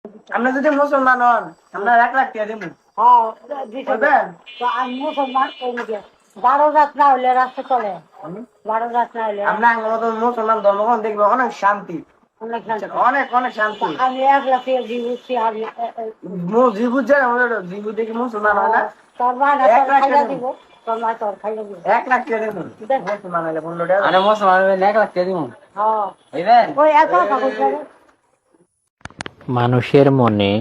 আপনি যদি মুসলমান হন আপনার 1 লাখ টাকা দেবো। হ্যাঁ, করবেন? তো আমি মুসলমান এই যে 12 রাত না হলে রাস্তা চলে। 12 রাত না হলে আপনার মতো মুসলমান ধর্মগ্রহণ দেখবে অনেক শান্তি, অনেক শান্তি। অনেক অনেক শান্তি। আমি 1 লাখ টাকা দিয়েছি আমি জিবু জানে জিবু দেখি মুসলমান হয় না। তোর মা না 1 তোর লাখ খাইয়া টাকা দিব, তোর মা তোর খাইয়া দিব। 1 লাখ টাকা দেবো মুসলমান হলে 15 টাকা। আরে মুসলমান হইলে 1 লাখ টাকা দিব। হ্যাঁ, বুঝলেন? ওই এত কাগজ লাগে। মানুষের মনে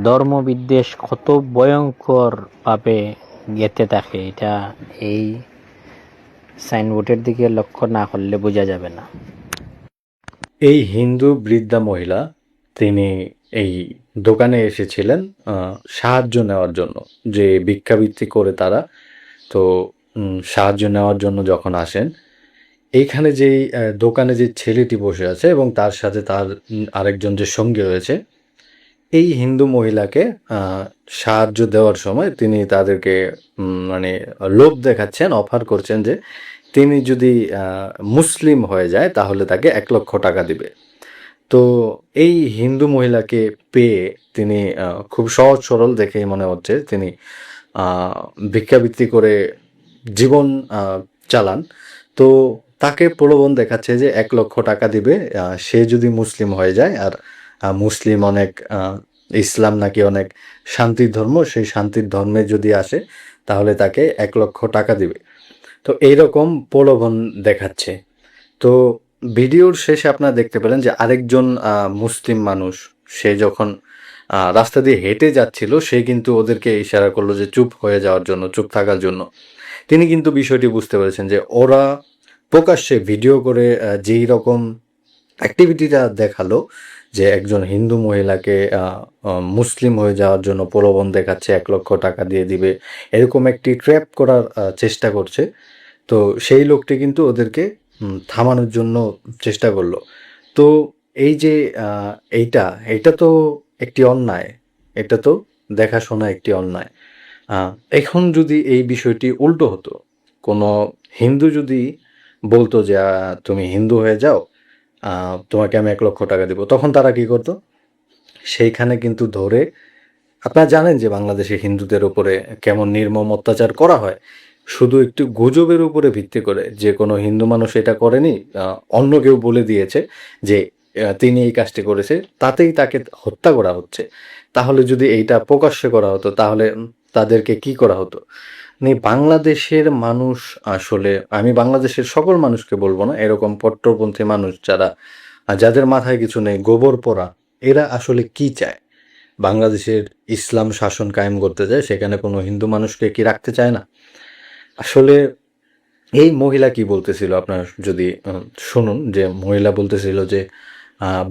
ধর্মবিদ্বেষ কত ভয়ঙ্কর ভাবে গেঁথে থাকে, এটা এই সাইনবোর্ডের দিকে লক্ষ্য না করলে বোঝা যাবে না। এই হিন্দু বৃদ্ধা মহিলা তিনি এই দোকানে এসেছিলেন সাহায্য নেওয়ার জন্য, যে ভিক্ষাবৃত্তি করে তারা তো সাহায্য নেওয়ার জন্য যখন আসেন, এইখানে যেই দোকানে যে ছেলেটি বসে আছে এবং তার সাথে তার আরেকজন যে সঙ্গী রয়েছে, এই হিন্দু মহিলাকে সাহায্য দেওয়ার সময় তিনি তাদেরকে মানে লোভ দেখাচ্ছেন, অফার করছেন যে তিনি যদি মুসলিম হয়ে যায় তাহলে তাকে 1 লক্ষ টাকা দিবে। তো এই হিন্দু মহিলাকে পেয়ে তিনি খুব সহজ সরল দেখেই মনে হচ্ছে তিনি ভিক্ষাবৃত্তি করে জীবন চালান। তো তাকে প্রলোভন দেখাচ্ছে যে 1 লক্ষ টাকা দিবে সে যদি মুসলিম হয়ে যায়, আর মুসলিম অনেক ইসলাম নাকি অনেক শান্তির ধর্ম, সেই শান্তির ধর্মে যদি আসে তাহলে তাকে 1 লক্ষ টাকা দিবে। তো এইরকম প্রলোভন দেখাচ্ছে। তো ভিডিওর শেষে আপনারা দেখতে পেলেন যে আরেকজন মুসলিম মানুষ, সে যখন রাস্তা দিয়ে হেঁটে যাচ্ছিল, সে কিন্তু ওদেরকে ইশারা করলো যে চুপ হয়ে যাওয়ার জন্য, চুপ থাকার জন্য। তিনি কিন্তু বিষয়টি বুঝতে পেরেছেন যে ওরা প্রকাশ্যে ভিডিও করে যেই রকম অ্যাক্টিভিটিটা দেখালো, যে একজন হিন্দু মহিলাকে মুসলিম হয়ে যাওয়ার জন্য প্রলোভন দেখাচ্ছে, 1 লক্ষ টাকা দিয়ে দিবে, এরকম একটি ট্র্যাপ করার চেষ্টা করছে। তো সেই লোকটি কিন্তু ওদেরকে থামানোর জন্য চেষ্টা করলো। তো এই যে এইটা তো একটি অন্যায়, এটা তো দেখাশোনা একটি অন্যায়। এখন যদি এই বিষয়টি উল্টো হতো, কোনো হিন্দু যদি বলতো যে তুমি হিন্দু হয়ে যাও, তোমাকে আমি 1 লক্ষ টাকা দিব, তখন তারা কি করতো? সেইখানে কিন্তু ধরে, আপনারা জানেন যে বাংলাদেশে হিন্দুদের উপরে কেমন নির্মম অত্যাচার করা হয়। শুধু একটু গুজবের উপরে ভিত্তি করে যে কোনো হিন্দু মানুষ এটা করেনি, অন্য কেউ বলে দিয়েছে যে তিনি এই কাজটি করেছে, তাতেই তাকে হত্যা করা হচ্ছে। তাহলে যদি এইটা প্রকাশ্যে করা হতো তাহলে তাদেরকে কি করা হতো? মানে বাংলাদেশের মানুষ আসলে, আমি বাংলাদেশের সকল মানুষকে বলবো না, এরকম কট্টরপন্থী মানুষ যারা, যাদের মাথায় কিছু নেই, গোবর পোড়া, এরা আসলে কি চায়? বাংলাদেশের ইসলাম শাসন কায়েম করতে চায়, সেখানে কোনো হিন্দু মানুষকে কি রাখতে চায় না? আসলে এই মহিলা কি বলতেছিল আপনার যদি শুনুন, যে মহিলা বলতেছিল যে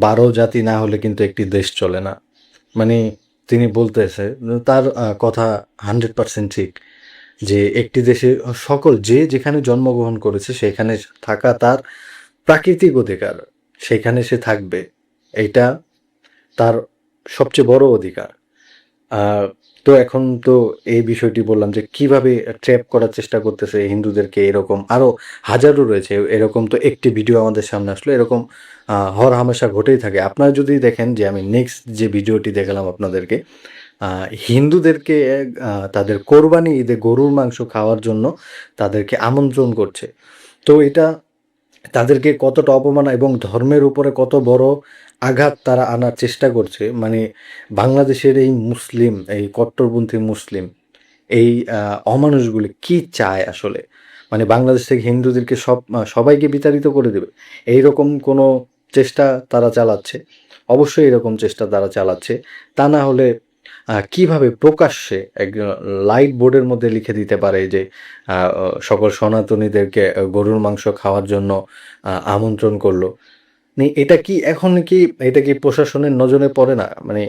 12 জাতি না হলে কিন্তু একটি দেশ চলে না। মানে তিনি বলতেছে, তার কথা 100% ঠিক, যে একটি দেশে সকল যে যেখানে জন্মগ্রহণ করেছে সেখানে থাকা তার প্রাকৃতিক অধিকার, সেখানে সে থাকবে, এইটা তার সবচেয়ে বড় অধিকার। তো এখন তো এই বিষয়টি বললাম যে কিভাবে ট্র্যাপ করার চেষ্টা করতেছে হিন্দুদেরকে, এরকম আরও হাজারো রয়েছে। এরকম তো একটি ভিডিও আমাদের সামনে আসলো, এরকম হর হামেশা ঘটেই থাকে। আপনারা যদি দেখেন যে আমি নেক্সট যে ভিডিওটি দেখালাম আপনাদেরকে, হিন্দুদেরকে তাদের কোরবানি ঈদে গরুর মাংস খাওয়ার জন্য তাদেরকে আমন্ত্রণ করছে। তো এটা তাদেরকে কতটা অপমান এবং ধর্মের উপরে কত বড় আঘাত তারা আনার চেষ্টা করছে। মানে বাংলাদেশের এই মুসলিম, এই কট্টরপন্থী মুসলিম, এই অমানুষগুলি কি চায় আসলে? মানে বাংলাদেশ থেকে হিন্দুদেরকে সবাইকে বিতাড়িত করে দেবে, এইরকম কোনো চেষ্টা তারা চালাচ্ছে। অবশ্যই এরকম চেষ্টা তারা চালাচ্ছে। তা না হলে কিভাবে প্রকাশ্যে একজন লাইট বোর্ডের মধ্যে লিখে দিতে পারে যে সকল সনাতনীদেরকে গরুর মাংস খাওয়ার জন্য আমন্ত্রণ করলো? এটা কি এখন কি, এটা কি প্রশাসনের নজরে পড়ে না? মানে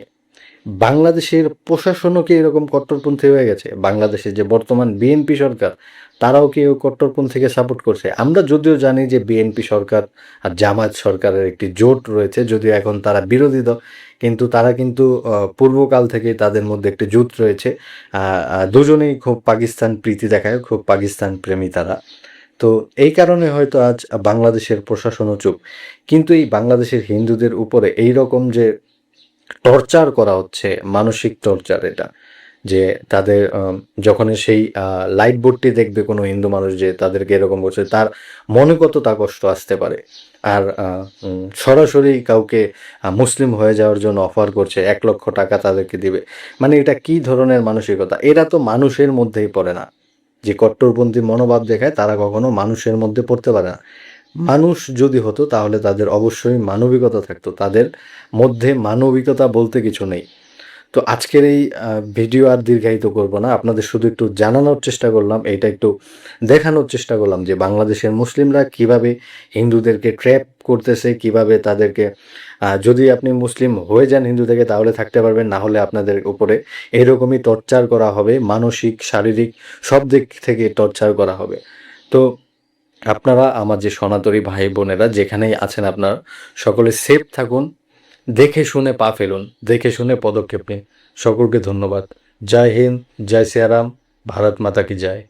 বাংলাদেশের প্রশাসনও কি এরকম কট্টরপন্থী হয়ে গেছে? বাংলাদেশে যে বর্তমান বিএনপি সরকার, তারাও কি ওই কট্টরপন্থীকে সাপোর্ট করছে? আমরা যদিও জানি যে বিএনপি সরকার আর জামায়াত সরকারের একটি জোট রয়েছে, যদিও এখন তারা বিরোধী দল, কিন্তু তারা কিন্তু পূর্বকাল থেকেই তাদের মধ্যে একটি জোট রয়েছে। দুজনেই খুব পাকিস্তান প্রীতি দেখায়, খুব পাকিস্তান প্রেমী তারা। তো এই কারণে হয়তো আজ বাংলাদেশের প্রশাসনও চুপ। কিন্তু এই বাংলাদেশের হিন্দুদের উপরে এই রকম যে টর্চার করা হচ্ছে, মানসিক টর্চার এটা। যে তাদের যখন সেই লাইট বোর্ডটি দেখবে কোনো হিন্দু মানুষ যে তাদেরকে এরকম করছে, তার মনে কতটা কষ্ট আসতে পারে। আর সরাসরি কাউকে মুসলিম হয়ে যাওয়ার জন্য অফার করছে, 1 লক্ষ টাকা তাদেরকে দিবে। মানে এটা কি ধরনের মানসিকতা? এরা তো মানুষের মধ্যেই পড়ে না। যে কট্টরপন্থী মনোভাব দেখায় তারা কখনো মানুষের মধ্যে পড়তে পারে না। মানুষ যদি হতো তাহলে তাদের অবশ্যই মানবিকতা থাকতো, তাদের মধ্যে মানবিকতা বলতে কিছু নেই। তো আজকের এই ভিডিও আর দীর্ঘায়িত করব না, আপনাদের শুধু একটু জানানোর চেষ্টা করলাম, এইটা একটু দেখানোর চেষ্টা করলাম যে বাংলাদেশের মুসলিমরা কিভাবে হিন্দুদেরকে ট্র্যাপ করতেছে, কিভাবে তাদেরকে যদি আপনি মুসলিম হয়ে যান হিন্দু থেকে তাহলে থাকতে পারবেন, না হলে আপনাদের উপরে এরকমই টর্চার করা হবে, মানসিক শারীরিক সব দিক থেকে টর্চার করা হবে। তো আপনারা আমার যে সনাতনী ভাই বোনেরা যেখানেই আছেন আপনারা সকলে সেফ থাকুন, দেখে শুনে পা ফেলুন, দেখে শুনে পদক্ষেপ নিন। সকলকে ধন্যবাদ। জয় হিন্দ, জয় শ্রীরাম, ভারত মাতা কি জয়।